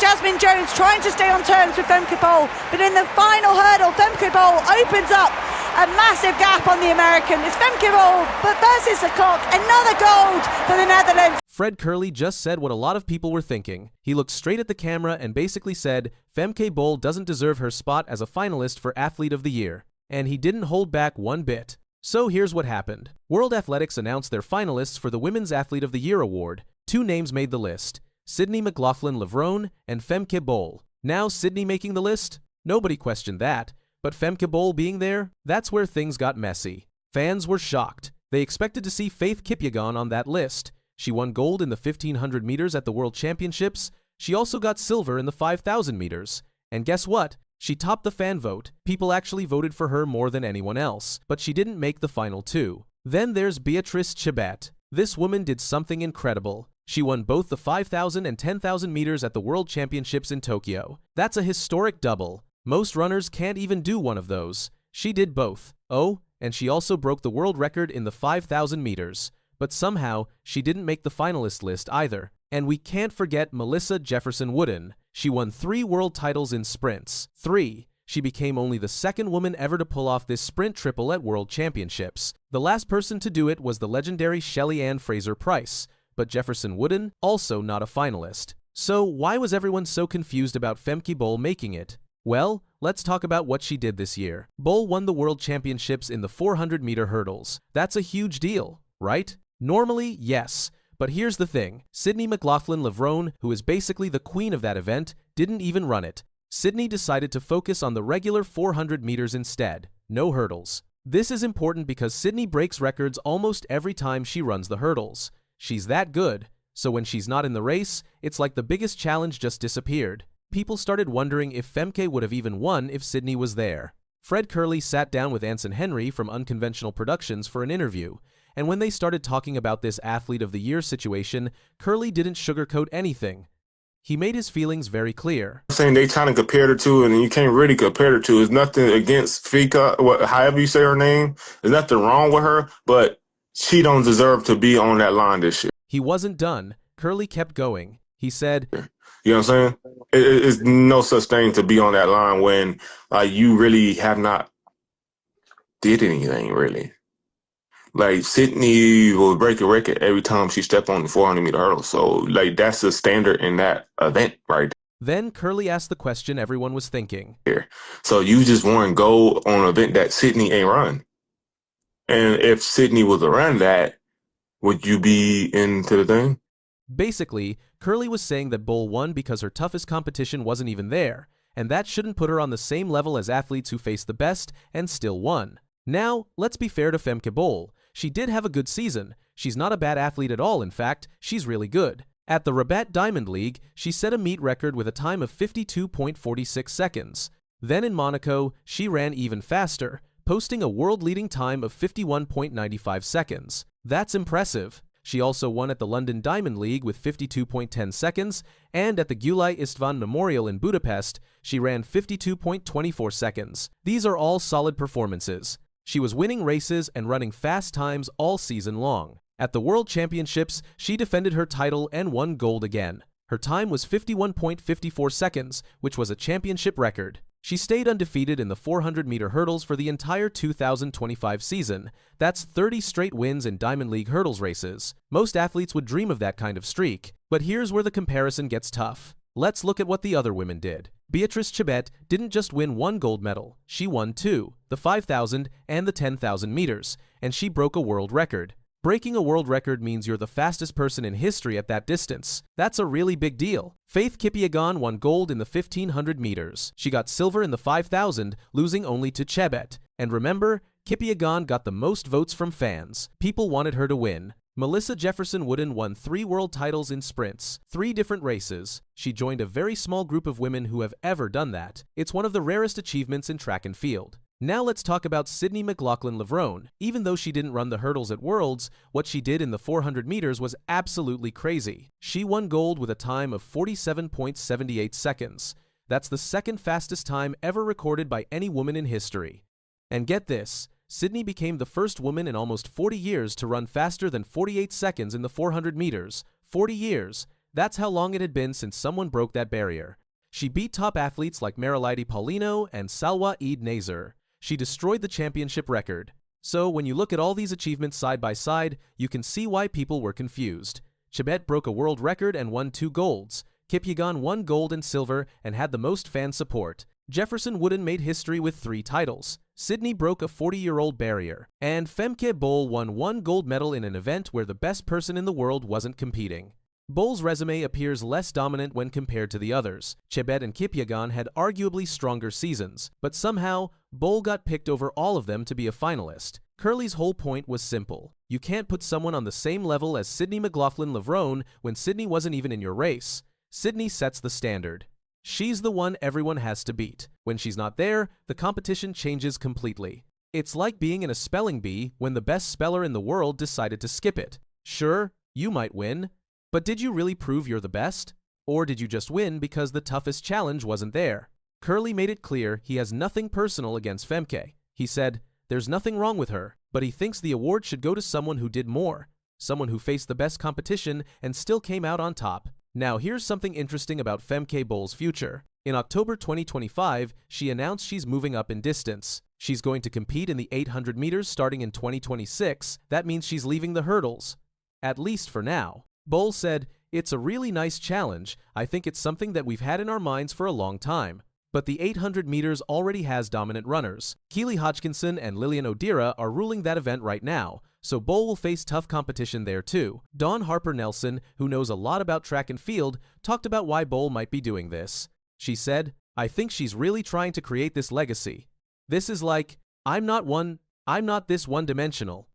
Jasmine Jones trying to stay on terms with Femke Bol, but in the final hurdle, Femke Bol opens up a massive gap on the American. It's Femke Bol, but versus the clock, another gold for the Netherlands. Fred Kerley just said what a lot of people were thinking. He looked straight at the camera and basically said, Femke Bol doesn't deserve her spot as a finalist for Athlete of the Year. And he didn't hold back one bit. So here's what happened. World Athletics announced their finalists for the Women's Athlete of the Year award. Two names made the list: Sydney McLaughlin-Levrone and Femke Bol. Now Sydney making the list? Nobody questioned that. But Femke Bol being there? That's where things got messy. Fans were shocked. They expected to see Faith Kipyegon on that list. She won gold in the 1500 meters at the World Championships. She also got silver in the 5000 meters. And guess what? She topped the fan vote. People actually voted for her more than anyone else, but she didn't make the final two. Then there's Beatrice Chebet. This woman did something incredible. She won both the 5,000 and 10,000 meters at the World Championships in Tokyo. That's a historic double. Most runners can't even do one of those. She did both. Oh, and she also broke the world record in the 5,000 meters. But somehow, she didn't make the finalist list either. And we can't forget Melissa Jefferson-Wooden. She won 3 world titles in sprints. 3. She became only the second woman ever to pull off this sprint triple at World Championships. The last person to do it was the legendary Shelly Ann Fraser-Pryce, but Jefferson-Wooden also not a finalist. So why was everyone so confused about Femke Bol making it? Well, let's talk about what she did this year. Bol won the World Championships in the 400-meter hurdles. That's a huge deal, right? Normally, yes. But here's the thing. Sydney McLaughlin-Levrone, who is basically the queen of that event, didn't even run it. Sydney decided to focus on the regular 400 meters instead. No hurdles. This is important because Sydney breaks records almost every time she runs the hurdles. She's that good. So when she's not in the race, it's like the biggest challenge just disappeared. People started wondering if Femke would have even won if Sydney was there. Fred Kerley sat down with Anson Henry from Unconventional Productions for an interview. And when they started talking about this Athlete of the Year situation, Kerley didn't sugarcoat anything. He made his feelings very clear. I'm saying they trying to compare the two, and you can't really compare the two. There's nothing against Fika, however you say her name. There's nothing wrong with her, but she don't deserve to be on that line this year. He wasn't done. Kerley kept going. He said, you know what I'm saying? It's no such thing to be on that line when you really have not did anything, really. Like, Sydney will break a record every time she steps on the 400-meter hurdle. So, like, that's the standard in that event right there. Then Kerley asked the question everyone was thinking. So you just won gold on an event that Sydney ain't run. And if Sydney was to run that, would you be into the thing? Basically, Kerley was saying that Bol won because her toughest competition wasn't even there, and that shouldn't put her on the same level as athletes who faced the best and still won. Now, let's be fair to Femke Bol. She did have a good season. She's not a bad athlete at all, in fact, she's really good. At the Rabat Diamond League, she set a meet record with a time of 52.46 seconds. Then in Monaco, she ran even faster, posting a world-leading time of 51.95 seconds. That's impressive. She also won at the London Diamond League with 52.10 seconds, and at the Gulay Istvan Memorial in Budapest, she ran 52.24 seconds. These are all solid performances. She was winning races and running fast times all season long. At the World Championships, she defended her title and won gold again. Her time was 51.54 seconds, which was a championship record. She stayed undefeated in the 400-meter hurdles for the entire 2025 season. That's 30 straight wins in Diamond League hurdles races. Most athletes would dream of that kind of streak. But here's where the comparison gets tough. Let's look at what the other women did. Beatrice Chebet didn't just win 1 gold medal, she won 2, the 5,000 and the 10,000 meters, and she broke a world record. Breaking a world record means you're the fastest person in history at that distance. That's a really big deal. Faith Kipyegon won gold in the 1500 meters. She got silver in the 5000, losing only to Chebet. And remember, Kipyegon got the most votes from fans. People wanted her to win. Melissa Jefferson-Wooden won 3 world titles in sprints, 3 different races. She joined a very small group of women who have ever done that. It's one of the rarest achievements in track and field. Now let's talk about Sydney McLaughlin-Levrone. Even though she didn't run the hurdles at Worlds, what she did in the 400 meters was absolutely crazy. She won gold with a time of 47.78 seconds. That's the second fastest time ever recorded by any woman in history. And get this, Sydney became the first woman in almost 40 years to run faster than 48 seconds in the 400 meters. 40 years. That's how long it had been since someone broke that barrier. She beat top athletes like Marilaide Paulino and Salwa Eid Nazar. She destroyed the championship record. So when you look at all these achievements side by side, you can see why people were confused. Chebet broke a world record and won 2 golds. Kipyegon won gold and silver and had the most fan support. Jefferson-Wooden made history with 3 titles. Sydney broke a 40-year-old barrier. And Femke Bol won 1 gold medal in an event where the best person in the world wasn't competing. Bol's resume appears less dominant when compared to the others. Chebet and Kipyegon had arguably stronger seasons, but somehow, Bol got picked over all of them to be a finalist. Kerley's whole point was simple. You can't put someone on the same level as Sydney McLaughlin-Levrone when Sydney wasn't even in your race. Sydney sets the standard. She's the one everyone has to beat. When she's not there, the competition changes completely. It's like being in a spelling bee when the best speller in the world decided to skip it. Sure, you might win, but did you really prove you're the best? Or did you just win because the toughest challenge wasn't there? Kerley made it clear he has nothing personal against Femke. He said, there's nothing wrong with her, but he thinks the award should go to someone who did more, someone who faced the best competition and still came out on top. Now here's something interesting about Femke Bol's future. In October 2025, she announced she's moving up in distance. She's going to compete in the 800 meters starting in 2026. That means she's leaving the hurdles. At least for now. Bol said, it's a really nice challenge. I think it's something that we've had in our minds for a long time. But the 800 meters already has dominant runners. Keely Hodgkinson and Lillian Odira are ruling that event right now, so Bol will face tough competition there too. Dawn Harper-Nelson, who knows a lot about track and field, talked about why Bol might be doing this. She said, I think she's really trying to create this legacy. This is like, I'm not this one-dimensional.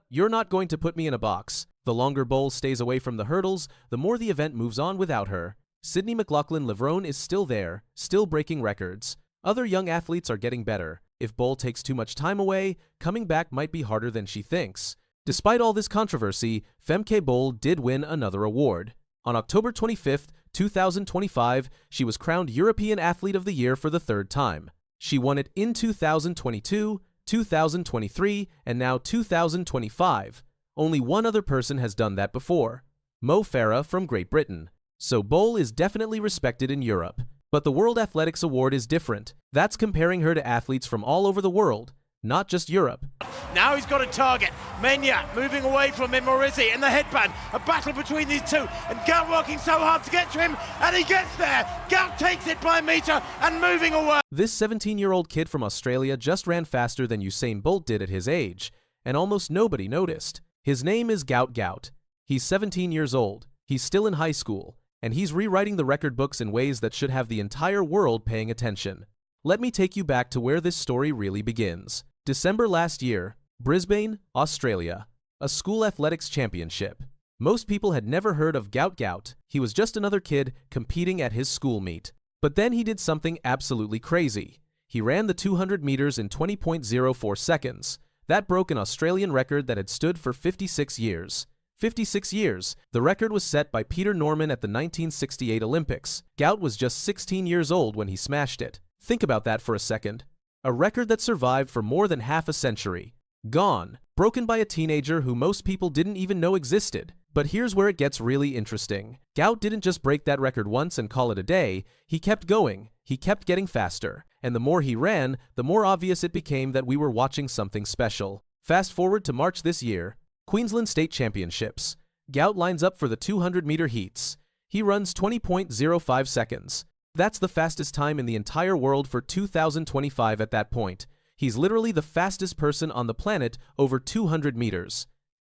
You're not going to put me in a box. The longer Bol stays away from the hurdles, the more the event moves on without her. Sydney McLaughlin-Levrone is still there, still breaking records. Other young athletes are getting better. If Bol takes too much time away, coming back might be harder than she thinks. Despite all this controversy, Femke Bol did win another award. On October 25, 2025, she was crowned European Athlete of the Year for the 3rd time. She won it in 2022, 2023, and now 2025. Only one other person has done that before, Mo Farah from Great Britain. So Bol is definitely respected in Europe. But the World Athletics Award is different. That's comparing her to athletes from all over the world, not just Europe. Now he's got a target. Menya moving away from him, Morizzi in the headband. A battle between these two, and Gout working so hard to get to him, and he gets there. Gout takes it by a meter and moving away. This 17-year-old kid from Australia just ran faster than Usain Bolt did at his age, and almost nobody noticed. His name is Gout. He's 17 years old. He's still in high school, and he's rewriting the record books in ways that should have the entire world paying attention. Let me take you back to where this story really begins. December last year, Brisbane, Australia, a school athletics championship. Most people had never heard of Gout. He was just another kid competing at his school meet. But then he did something absolutely crazy. He ran the 200 meters in 20.04 seconds. That broke an Australian record that had stood for 56 years. 56 years. The record was set by Peter Norman at the 1968 Olympics. Gout was just 16 years old when he smashed it. Think about that for a second. A record that survived for more than half a century. Gone. Broken by a teenager who most people didn't even know existed. But here's where it gets really interesting. Gout didn't just break that record once and call it a day. He kept going. He kept getting faster. And the more he ran, the more obvious it became that we were watching something special. Fast forward to March this year. Queensland State Championships. Gout lines up for the 200-meter heats. He runs 20.05 seconds. That's the fastest time in the entire world for 2025 at that point. He's literally the fastest person on the planet over 200 meters.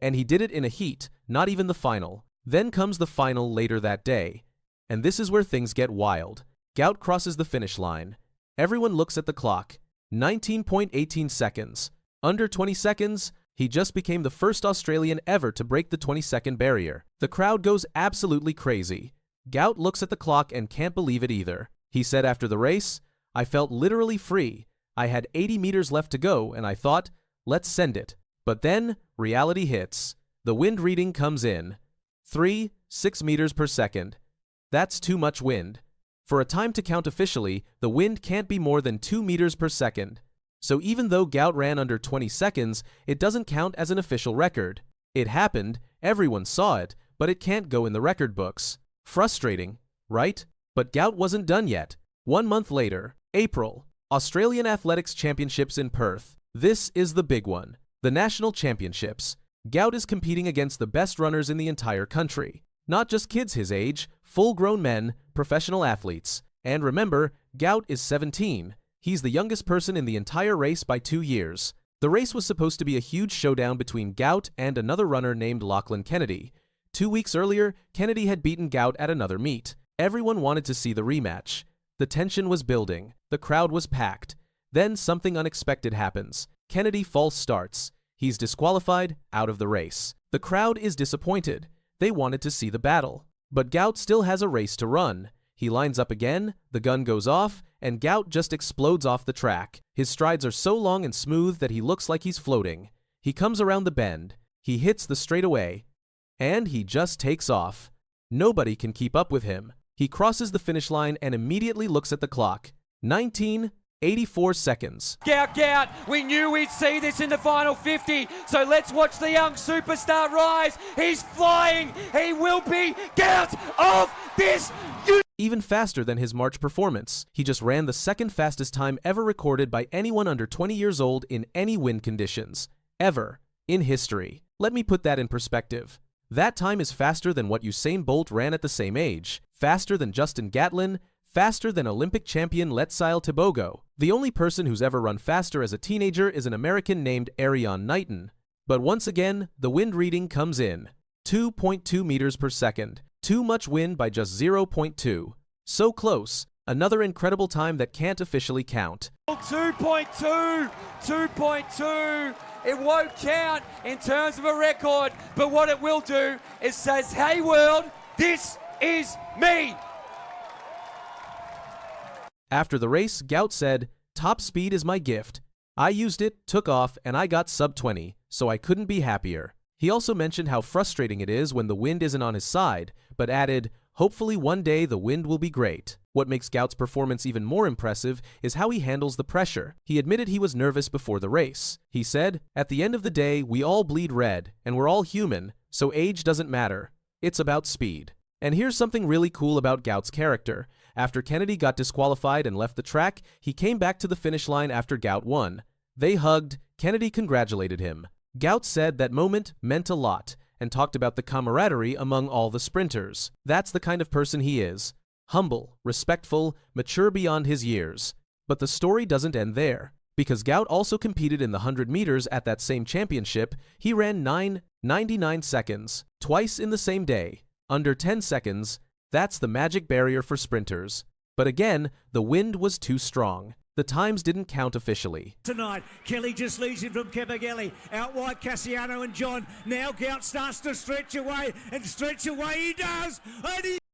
And he did it in a heat, not even the final. Then comes the final later that day. And this is where things get wild. Gout crosses the finish line. Everyone looks at the clock. 19.18 seconds. Under 20 seconds, he just became the first Australian ever to break the 20-second barrier. The crowd goes absolutely crazy. Gout looks at the clock and can't believe it either. He said after the race, I felt literally free. I had 80 meters left to go and I thought, let's send it. But then, reality hits. The wind reading comes in. 6 meters per second. That's too much wind. For a time to count officially, the wind can't be more than 2 meters per second. So even though Gout ran under 20 seconds, it doesn't count as an official record. It happened, everyone saw it, but it can't go in the record books. Frustrating, right? But Gout wasn't done yet. 1 month later, April, Australian Athletics Championships in Perth. This is the big one. The National Championships. Gout is competing against the best runners in the entire country. Not just kids his age, full-grown men, professional athletes. And remember, Gout is 17. He's the youngest person in the entire race by 2 years. The race was supposed to be a huge showdown between Gout and another runner named Lachlan Kennedy. 2 weeks earlier, Kennedy had beaten Gout at another meet. Everyone wanted to see the rematch. The tension was building. The crowd was packed. Then something unexpected happens. Kennedy false starts. He's disqualified, out of the race. The crowd is disappointed. They wanted to see the battle. But Gout still has a race to run. He lines up again, the gun goes off, and Gout just explodes off the track. His strides are so long and smooth that he looks like he's floating. He comes around the bend. He hits the straightaway. And he just takes off. Nobody can keep up with him. He crosses the finish line and immediately looks at the clock. 19:84 seconds. Gout, we knew we'd see this in the final 50, so let's watch the young superstar rise. He's flying. He will be Gout of this. Even faster than his March performance. He just ran the second fastest time ever recorded by anyone under 20 years old in any wind conditions. Ever. In history. Let me put that in perspective. That time is faster than what Usain Bolt ran at the same age. Faster than Justin Gatlin. Faster than Olympic champion Letzile Tebogo. The only person who's ever run faster as a teenager is an American named Ariane Knighton. But once again, the wind reading comes in. 2.2 meters per second. Too much wind by just 0.2. So close. Another incredible time that can't officially count. 2.2. It won't count in terms of a record, but what it will do is says, hey world, this is me. After the race, Gout said, "Top speed is my gift. I used it, took off, and I got sub 20, so I couldn't be happier." He also mentioned how frustrating it is when the wind isn't on his side, but added, "Hopefully one day the wind will be great." What makes Gout's performance even more impressive is how he handles the pressure. He admitted he was nervous before the race. He said, "At the end of the day, we all bleed red, and we're all human, so age doesn't matter. It's about speed." And here's something really cool about Gout's character. After Kennedy got disqualified and left the track, he came back to the finish line after Gout won. They hugged. Kennedy congratulated him. Gout said that moment meant a lot and talked about the camaraderie among all the sprinters. That's the kind of person he is. Humble, respectful, mature beyond his years. But the story doesn't end there. Because Gout also competed in the 100 meters at that same championship, he ran 9:99 seconds, twice in the same day. Under 10 seconds, that's the magic barrier for sprinters. But again, the wind was too strong. The times didn't count officially. Tonight, Kerley just leads him from Kipyegon. Out wide, Cassiano and John. Now Gout starts to stretch away, and stretch away he does.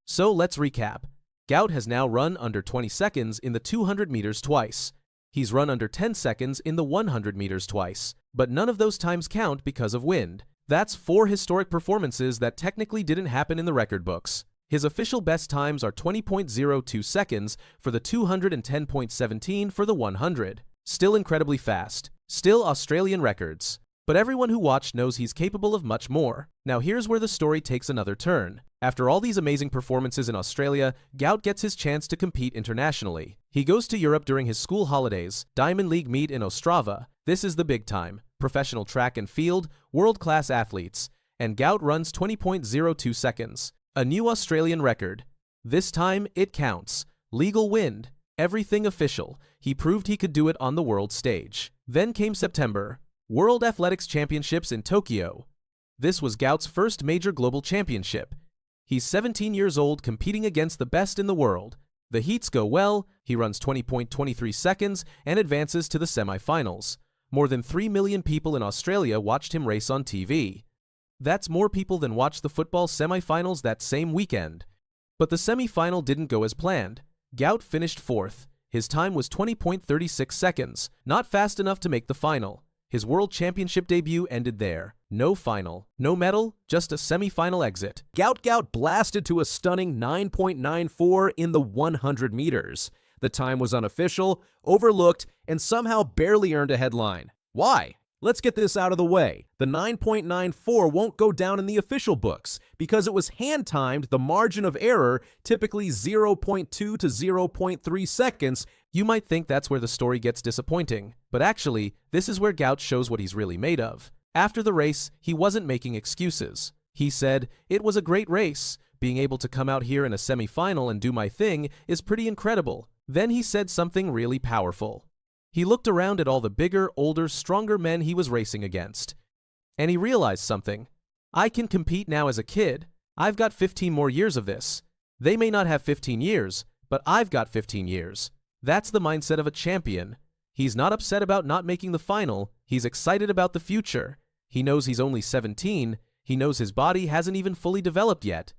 So let's recap. Gout has now run under 20 seconds in the 200 meters twice. He's run under 10 seconds in the 100 meters twice. But none of those times count because of wind. That's 4 historic performances that technically didn't happen in the record books. His official best times are 20.02 seconds for the 200 and 10.17 for the 100. Still incredibly fast. Still Australian records. But everyone who watched knows he's capable of much more. Now here's where the story takes another turn. After all these amazing performances in Australia, Gout gets his chance to compete internationally. He goes to Europe during his school holidays, Diamond League meet in Ostrava. This is the big time. Professional track and field, world-class athletes. And Gout runs 20.02 seconds. A new Australian record. This time, it counts. Legal wind. Everything official. He proved he could do it on the world stage. Then came September. World Athletics Championships in Tokyo. This was Gout's first major global championship. He's 17 years old competing against the best in the world. The heats go well, he runs 20.23 seconds and advances to the semifinals. More than 3 million people in Australia watched him race on TV. That's more people than watched the football semifinals that same weekend. But the semifinal didn't go as planned. Gout finished 4th. His time was 20.36 seconds, not fast enough to make the final. His World Championship debut ended there. No final, no medal, just a semi-final exit. Gout blasted to a stunning 9.94 in the 100 meters. The time was unofficial, overlooked, and somehow barely earned a headline. Why? Let's get this out of the way. The 9.94 won't go down in the official books because it was hand-timed. The margin of error, typically 0.2 to 0.3 seconds. You might think that's where the story gets disappointing, but actually, this is where Gout shows what he's really made of. After the race, he wasn't making excuses. He said, "It was a great race. Being able to come out here in a semi-final and do my thing is pretty incredible." Then he said something really powerful. He looked around at all the bigger, older, stronger men he was racing against. And he realized something. I can compete now as a kid. I've got 15 more years of this. They may not have 15 years, but I've got 15 years. That's the mindset of a champion. He's not upset about not making the final. He's excited about the future. He knows he's only 17. He knows his body hasn't even fully developed yet.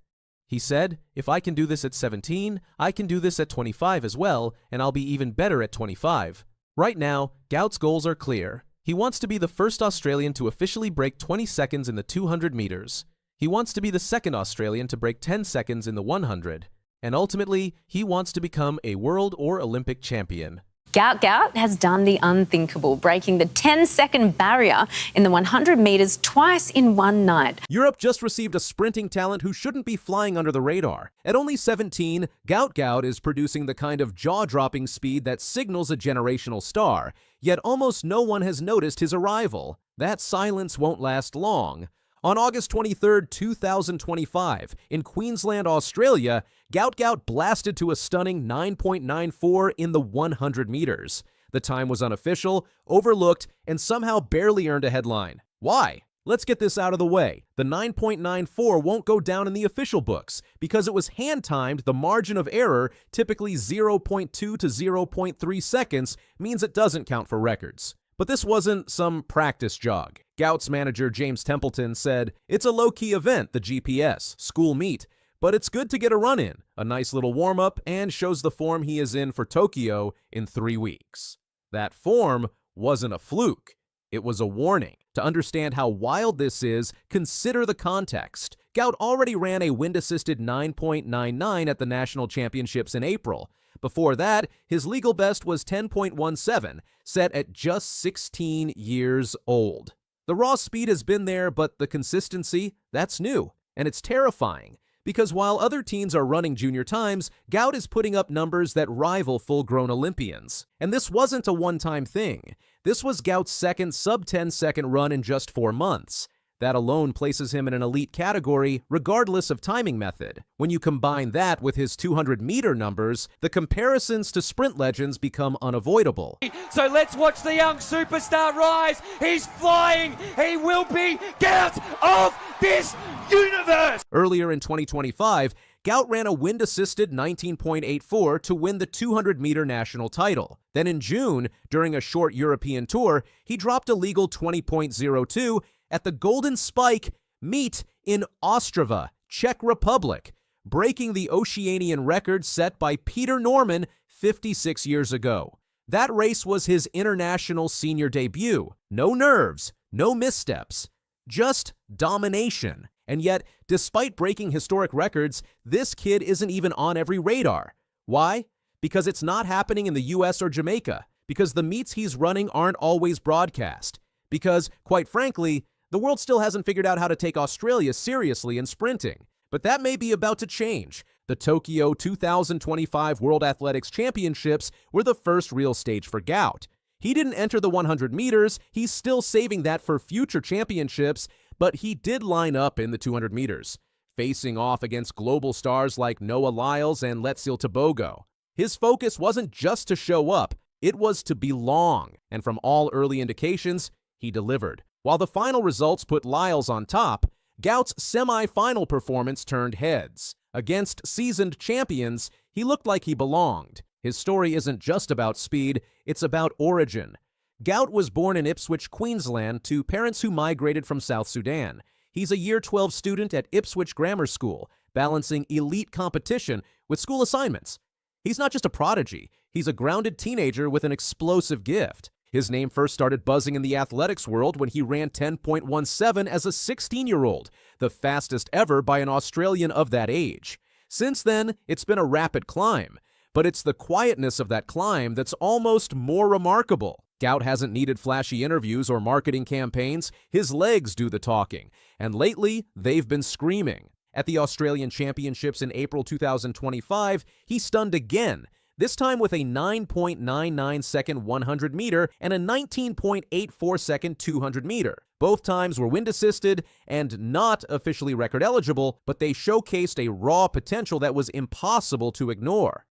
He said, "If I can do this at 17, I can do this at 25 as well, and I'll be even better at 25. Right now, Gout's goals are clear. He wants to be the first Australian to officially break 20 seconds in the 200 meters. He wants to be the second Australian to break 10 seconds in the 100. And ultimately, he wants to become a world or Olympic champion." Gout has done the unthinkable, breaking the 10-second barrier in the 100 metres twice in one night. Europe just received a sprinting talent who shouldn't be flying under the radar. At only 17, Gout is producing the kind of jaw-dropping speed that signals a generational star, yet almost no one has noticed his arrival. That silence won't last long. On August 23, 2025, in Queensland, Australia, Gout blasted to a stunning 9.94 in the 100 meters. The time was unofficial, overlooked, and somehow barely earned a headline. Why? Let's get this out of the way. The 9.94 won't go down in the official books because it was hand-timed. The margin of error, typically 0.2 to 0.3 seconds, means it doesn't count for records. But this wasn't some practice jog. Gout's manager James Templeton said, "It's a low-key event, the GPS, school meet, but it's good to get a run in, a nice little warm-up, and shows the form he is in for Tokyo in 3 weeks." That form wasn't a fluke. It was a warning. To understand how wild this is, consider the context. Gout already ran a wind-assisted 9.99 at the national championships in April. Before that, his legal best was 10.17, set at just 16 years old. The raw speed has been there, but the consistency, that's new. And it's terrifying, because while other teens are running junior times, Gout is putting up numbers that rival full-grown Olympians. And this wasn't a one-time thing. This was Gout's second sub-10-second run in just 4 months. That alone places him in an elite category, regardless of timing method. When you combine that with his 200-meter numbers, the comparisons to sprint legends become unavoidable. So let's watch the young superstar rise. He's flying. He will be Gout of this universe. Earlier in 2025, Gout ran a wind-assisted 19.84 to win the 200-meter national title. Then in June, during a short European tour, he dropped a legal 20.02 at the Golden Spike meet in Ostrava, Czech Republic, breaking the Oceanian record set by Peter Norman 56 years ago. That race was his international senior debut. No nerves, no missteps, just domination. And yet, despite breaking historic records, this kid isn't even on every radar. Why? Because it's not happening in the US or Jamaica. Because the meets he's running aren't always broadcast. Because, quite frankly, the world still hasn't figured out how to take Australia seriously in sprinting. But that may be about to change. The Tokyo 2025 World Athletics Championships were the first real stage for Gout. He didn't enter the 100 meters, he's still saving that for future championships, but he did line up in the 200 meters, facing off against global stars like Noah Lyles and Letziel Tebogo. His focus wasn't just to show up, it was to belong, and from all early indications, he delivered. While the final results put Lyles on top, Gout's semi-final performance turned heads. Against seasoned champions, he looked like he belonged. His story isn't just about speed, it's about origin. Gout was born in Ipswich, Queensland, to parents who migrated from South Sudan. He's a Year 12 student at Ipswich Grammar School, balancing elite competition with school assignments. He's not just a prodigy, he's a grounded teenager with an explosive gift. His name first started buzzing in the athletics world when he ran 10.17 as a 16-year-old, the fastest ever by an Australian of that age. Since then, it's been a rapid climb, but it's the quietness of that climb that's almost more remarkable. Gout hasn't needed flashy interviews or marketing campaigns. His legs do the talking, and lately, they've been screaming. At the Australian Championships in April 2025, he stunned again, this time with a 9.99 second 100 meter and a 19.84 second 200 meter. Both times were wind-assisted and not officially record eligible, but they showcased a raw potential that was impossible to ignore.